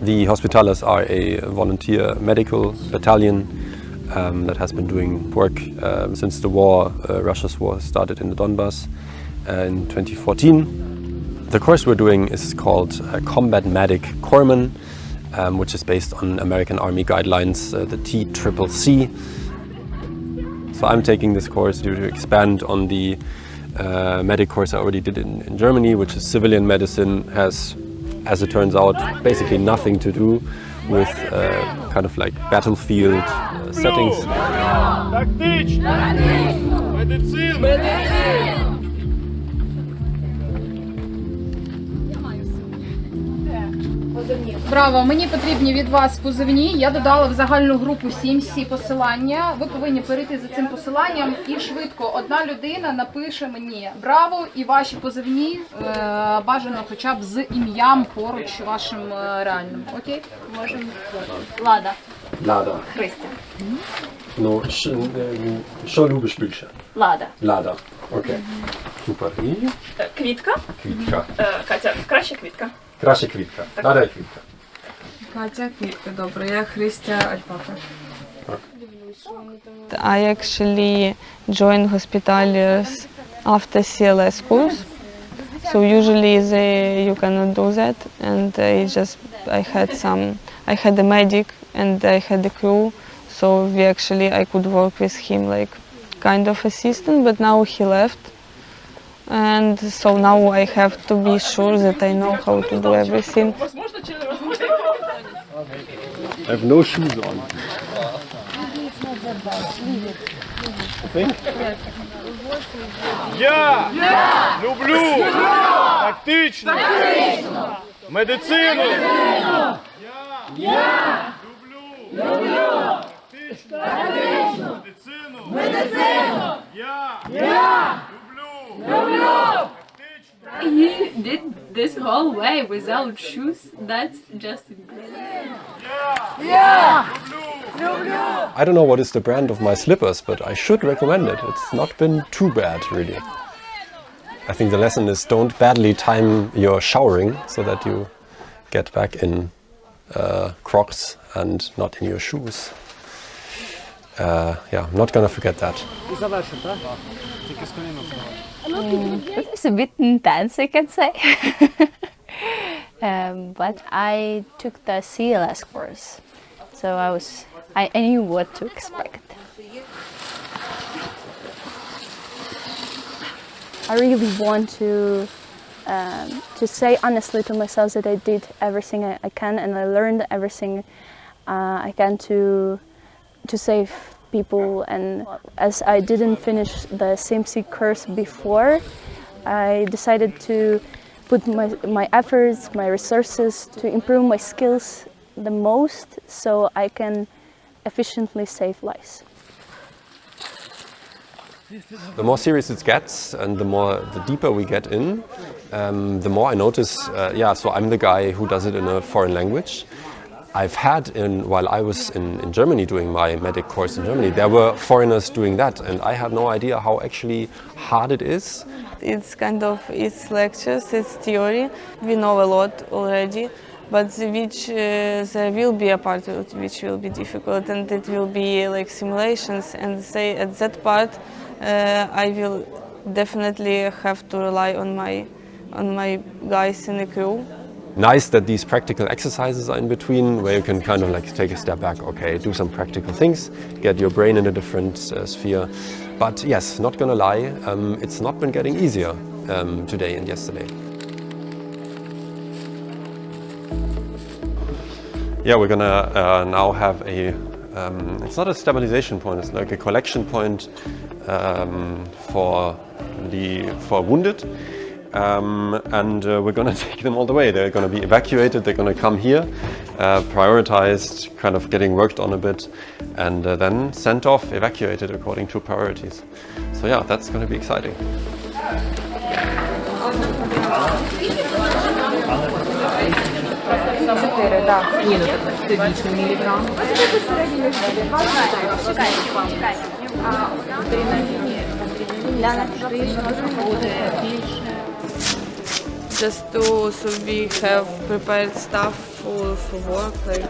The Hospitallers are a volunteer medical battalion that has been doing work since the war, Russia's war, started in the Donbass in 2014. The course we're doing is called Combat Medic Corpsman, which is based on American Army guidelines, the TCCC. So I'm taking this course to expand on the medic course I already did in Germany, which is civilian medicine, has, as it turns out, basically nothing to do with kind of like battlefield settings. Браво, мені потрібні від вас позивні. Я додала в загальну групу 7 всі посилання. Ви повинні перейти за цим посиланням і швидко одна людина напише мені браво і ваші позивні, бажано хоча б з ім'ям поруч вашим реальним. Окей? Можемо. Лада. Лада. Христя. Ну, що любиш більше? Лада. Лада. Окей. Супер. І? Квітка. Квітка. Катя, краще квітка. Краще квітка. Лада і квітка. Катя, квітка, добре. Я Христя, Альпака. I actually joined Hospitallers after CLS course. So usually you cannot do that, and I had a medic and I had a crew. So I could work with him like kind of assistant, but now he left. And so now I have to be sure that I know how to do everything. I have no shoes on. You think? Я люблю тактичну медицину. Я люблю тактичну медицину. Я люблю. You did this whole way without shoes. That's just incredible. I don't know what is the brand of my slippers, but I should recommend it. It's not been too bad, really. I think the lesson is don't badly time your showering so that you get back in Crocs and not in your shoes. Yeah, I'm not gonna forget that. It was a bit intense, I can say. But I took the CLS course, so I knew what to expect. I really want to say honestly to myself that I did everything I can, and I learned everything I can to save people. And as I didn't finish the CMC course before, I decided to put my efforts, my resources to improve my skills the most, so I can efficiently save lives. The more serious it gets and the deeper we get in, the more I notice, so I'm the guy who does it in a foreign language. I've had, while I was in Germany doing my medic course in Germany, there were foreigners doing that, and I had no idea how actually hard it is. It's kind of, it's lectures, it's theory. We know a lot already, but there will be a part which will be difficult, and it will be like simulations, and at that part I will definitely have to rely on my guys in the crew. Nice that these practical exercises are in between, where you can kind of like take a step back, okay, do some practical things, get your brain in a different sphere. But yes, not gonna lie, it's not been getting easier today and yesterday. Yeah, we're gonna now have it's not a stabilization point, it's like a collection point for wounded. And we're going to take them all the way. They're going to be evacuated, they're going to come here, prioritized, kind of getting worked on a bit, and then sent off, evacuated according to priorities. So yeah, that's going to be exciting. just to, so we have prepared stuff for work, like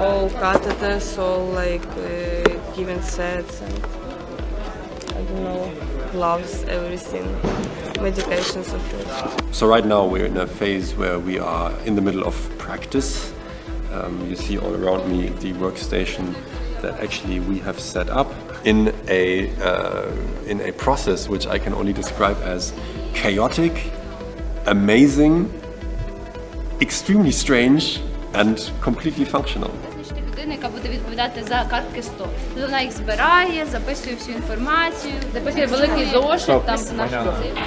all catheters, all like given sets, and I don't know, gloves, everything, medications of course. So right now we're in a phase where we are in the middle of practice. You see all around me the workstation that actually we have set up in a process which I can only describe as chaotic, amazing, extremely strange and completely functional. Людина, яка буде відповідати за картки 100. Вона їх збирає, записує всю інформацію, записує великий зошит, там наш працівник.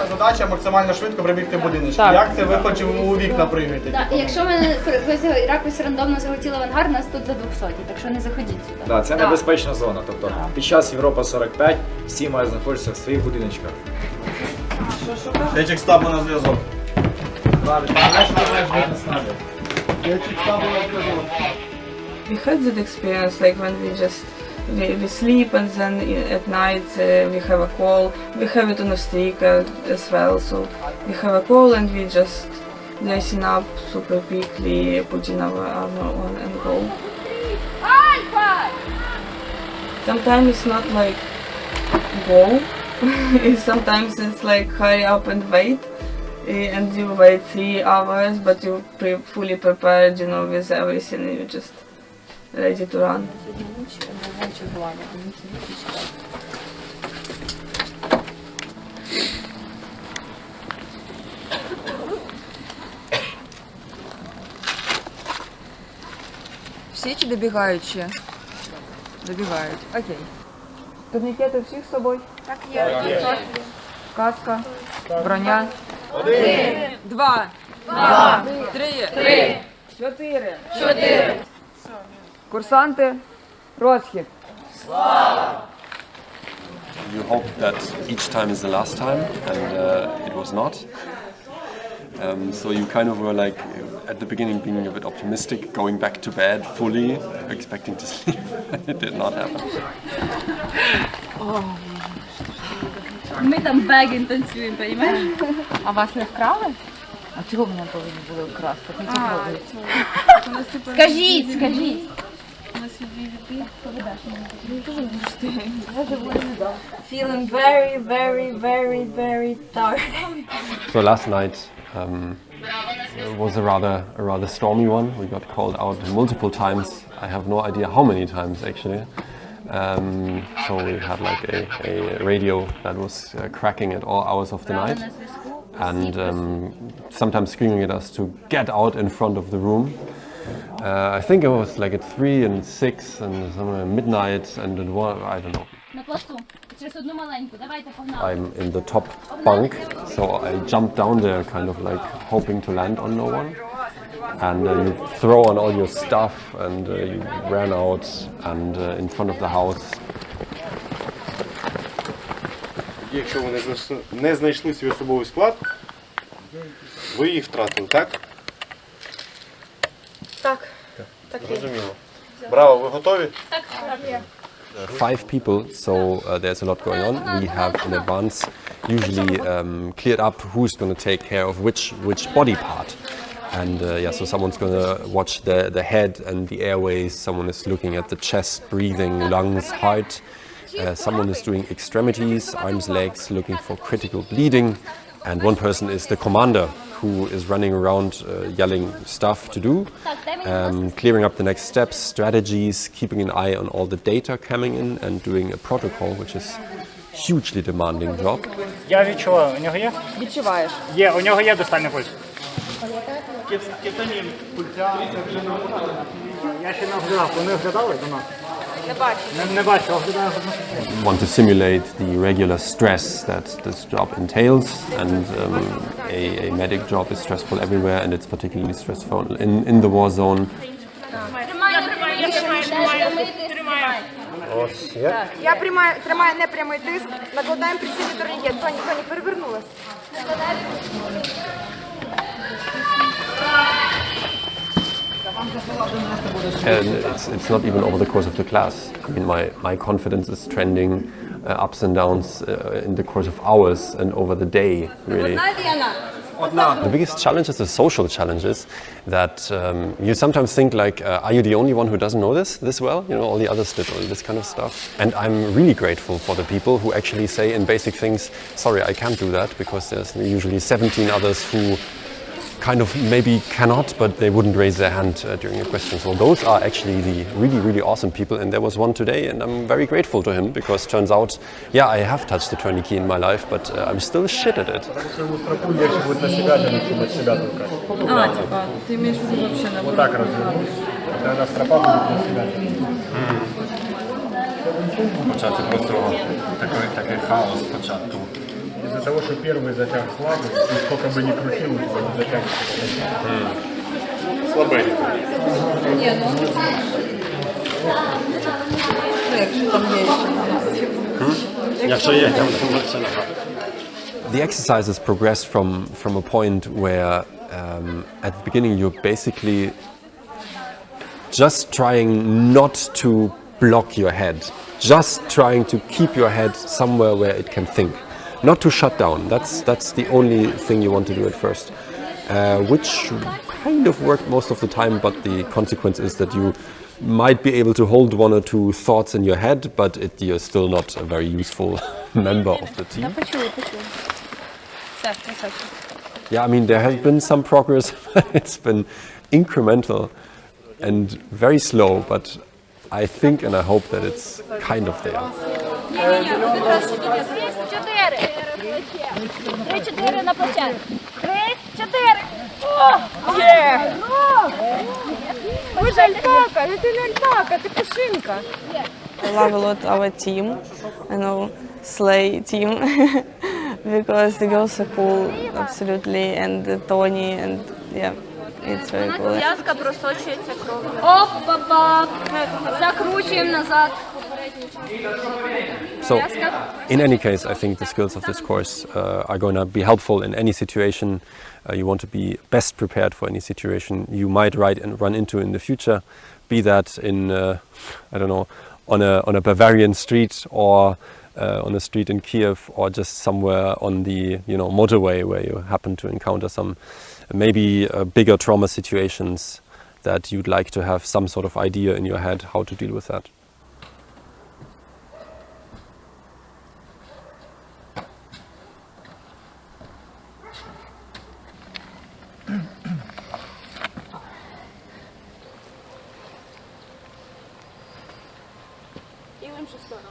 Задача максимально швидко прибігти в будиночки. Як це ви хоч у вікна пригаєте? Так, і якщо мене якось рандомно залетіла в ангар, нас тут за 200, так що не заходіть сюди. Так, це небезпечна зона. Тобто під час Європа 45 всі мають знаходитися в своїх будиночках. Ячик з табу на зв'язок. Правильно, вийти з табу. Ячик з табу на зв'язок. We had that experience, like when we sleep and then at night we have a call. We have it on a streak as well, so we have a call and we just dressing up super quickly, putting our armor on and go. Sometimes it's not like go, sometimes it's like hurry up and wait. And you wait 3 hours, but you're fully prepared, you know, with everything, and you're just ready to run. Всі чи добігаючі? Добігають. Окей. Турнікети всіх з собою? Так, є. Каска? Броня? 1, 2, 3, 4. Курсанти, розхід. You hope that each time is the last time, and it was not. So you kind of were like, at the beginning being a bit optimistic, going back to bed fully, expecting to sleep. It did not happen. Ми там бегін танцюємо, розумієш? А вас не вкрали? А чого мене повинні були вкрасти? Скажіть! Feeling very, very, very, very tired. So last night was a rather stormy one. We got called out multiple times. I have no idea how many times actually. So we had like a radio that was cracking at all hours of the night, and sometimes screaming at us to get out in front of the room. I think it was like at 3 and 6 and somewhere midnight and at 1, I don't know. I'm in the top bunk, so I jumped down there kind of like hoping to land on no one. And you throw on all your stuff and you ran out and in front of the house. Якщо ви не знайшли свій особовий склад, ви їх втратили, так? Так є. Зрозуміло. Браво, ви готові? Так є. 5 people, so there's a lot going on. We have in advance usually cleared up who's going to take care of which body part. And so someone's going to watch the head and the airways, someone is looking at the chest, breathing, lungs, heart. Someone is doing extremities, arms, legs, looking for critical bleeding. And one person is the commander, who is running around yelling stuff to do, clearing up the next steps, strategies, keeping an eye on all the data coming in and doing a protocol, which is hugely demanding job. Я відчуваю, у нього є? Відчуваєш? Є, у нього є достатньо пульс. Кетамін, пультя. Я ще не оглядав, вони оглядали до нас? Не бачу. Не бачу, оглядаю. Want to simulate the regular stress that this job entails, and a medic job is stressful everywhere, and it's particularly stressful in the war zone. Ось є. Я тримаю непрямий тиск, накладаємо прицільний турнікет. Тоні, перевернулась. And it's not even over the course of the class. I mean, my confidence is trending. ups and downs in the course of hours and over the day, really. The biggest challenge is the social challenges that you sometimes think like, are you the only one who doesn't know this well? You know, all the others did all this kind of stuff. And I'm really grateful for the people who actually say in basic things, sorry, I can't do that, because there's usually 17 others who kind of maybe cannot, but they wouldn't raise their hand during a question. So those are actually the really, really awesome people. And there was one today, and I'm very grateful to him, because turns out, yeah, I have touched the tourniquet in my life, but I'm still shit at it. Ты имеешь в виду вообще на Вот так развернусь, когда стропа будет на себя. Початку просто такой хаос спочатку. Из-за того, что первый затяг слабый, ты сколько бы ни крутил, у тебя не затягивается. Слабенько. The exercises progressed from a point where at the beginning you're basically just trying not to block your head, just trying to keep your head somewhere where it can think. Not to shut down, that's the only thing you want to do at first, which kind of worked most of the time, but the consequence is that you might be able to hold one or two thoughts in your head, but you're still not a very useful member of the team. Yeah, I mean, there has been some progress. It's been incremental and very slow, but I think and I hope that it's kind of there. 3-4 на плече. 3-4. О! Є! Ось альпака, ну ти не альпака, ти пушинка. I love a lot our team, Slay team, because the girls are cool, absolutely, and Tony, and yeah, it's very cool. Зв'язка просочується кров'ю. Оп-па-па! Закручуємо назад. So, in any case, I think the skills of this course are going to be helpful in any situation. You want to be best prepared for any situation you might run into in the future, be that in, I don't know, on a Bavarian street or on a street in Kiev, or just somewhere on the motorway where you happen to encounter some maybe bigger trauma situations that you'd like to have some sort of idea in your head how to deal with that. І в іншу сторону.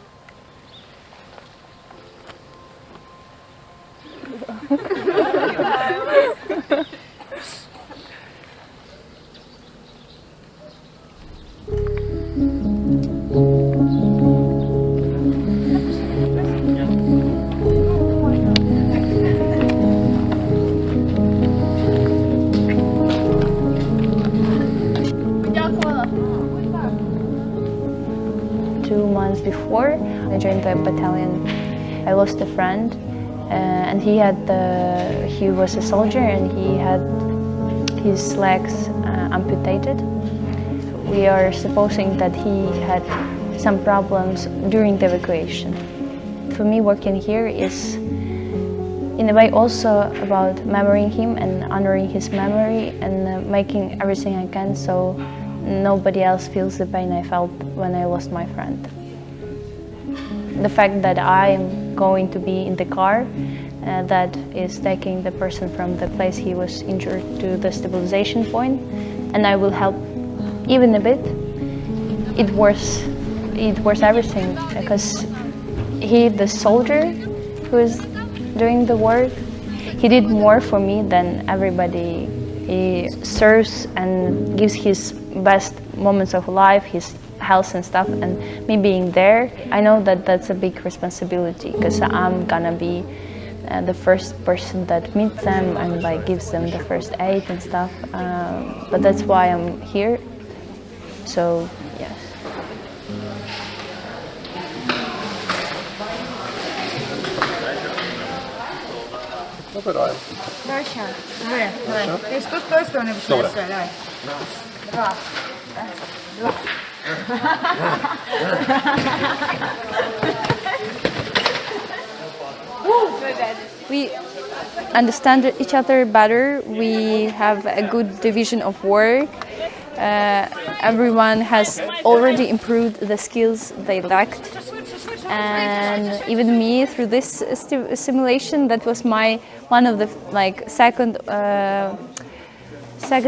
Before I joined the battalion, I lost a friend, and he was a soldier, and he had his legs amputated. We are supposing that he had some problems during the evacuation. For me, working here is in a way also about remembering him and honoring his memory, and making everything I can so nobody else feels the pain I felt when I lost my friend. The fact that I am going to be in the car that is taking the person from the place he was injured to the stabilization point, and I will help even a bit, it was everything, because he, the soldier who is doing the work, he did more for me than everybody. He serves and gives his best moments of life, his health and stuff, and me being there, I know that that's a big responsibility, because I'm gonna be the first person that meets them and like gives them the first aid and stuff, but that's why I'm here, so yes. Давай, ти з тої сторони починаєш, давай. Раз, два. We understand each other better. We have a good division of work. Everyone has already improved the skills they lacked. And even me, through this simulation, that was one of the second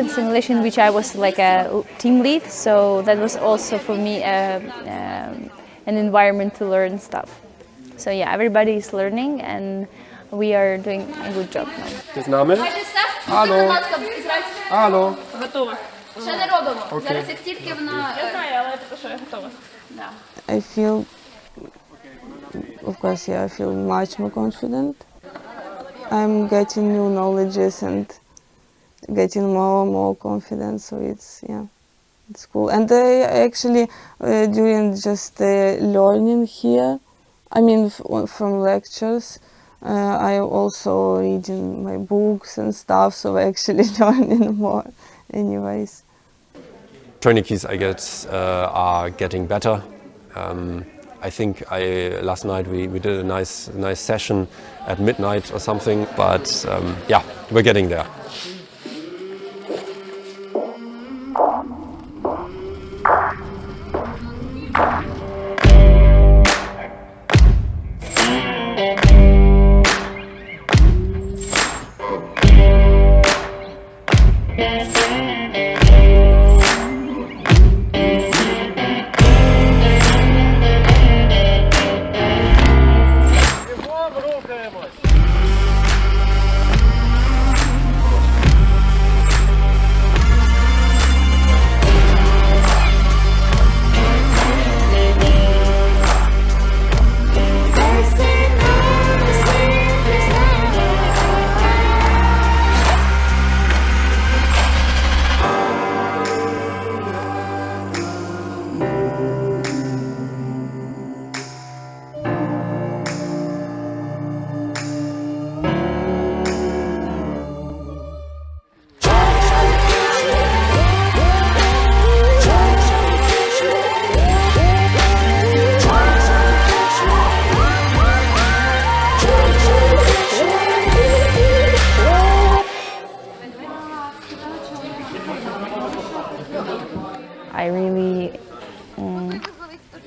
simulation which I was like a team lead. So that was also for me an environment to learn stuff. So yeah, everybody is learning and we are doing a good job now. Name? Алло. Алло. Готова. Ще не робимо. Окей. Зараз як тільки вона... Я знаю, але це що я готова. I feel, of course, yeah, I feel much more confident. I'm getting new knowledges and getting more and more confidence, so it's cool. And I actually, during just learning here, I mean from lectures, I also reading my books and stuff, so actually learning more anyways. Tourniquets, I guess, are getting better. I think last night we did a nice session at midnight or something, but yeah, we're getting there.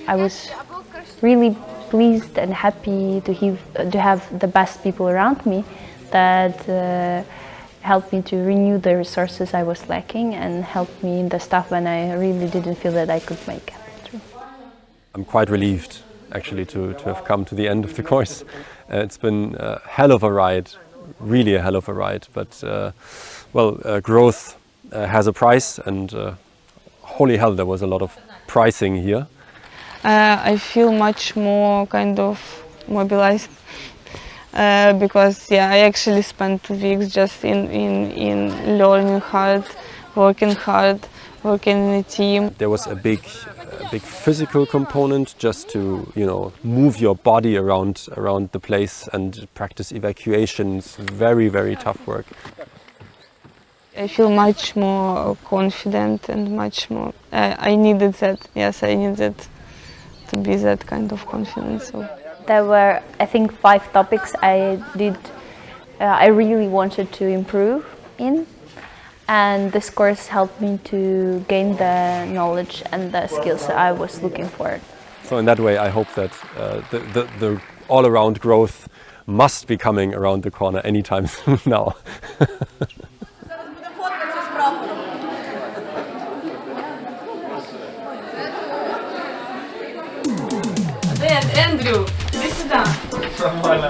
I was really pleased and happy to have the best people around me that helped me to renew the resources I was lacking and helped me in the stuff when I really didn't feel that I could make it through. I'm quite relieved actually to have come to the end of the course. It's been a hell of a ride, really a hell of a ride, but growth has a price, and holy hell, there was a lot of pricing here. I feel much more kind of mobilized because I actually spent 2 weeks just in learning hard, working in a team. There was a big physical component, just to move your body around the place and practice evacuations. Very, very tough work. I feel much more confident and much more. I needed that. Yes, I needed to be that kind of confident. So there were, I think, 5 topics I really wanted to improve in, and this course helped me to gain the knowledge and the skills I was looking for. So in that way, I hope that the all-around growth must be coming around the corner anytime soon now. Эндрю, иди сюда. Нормально.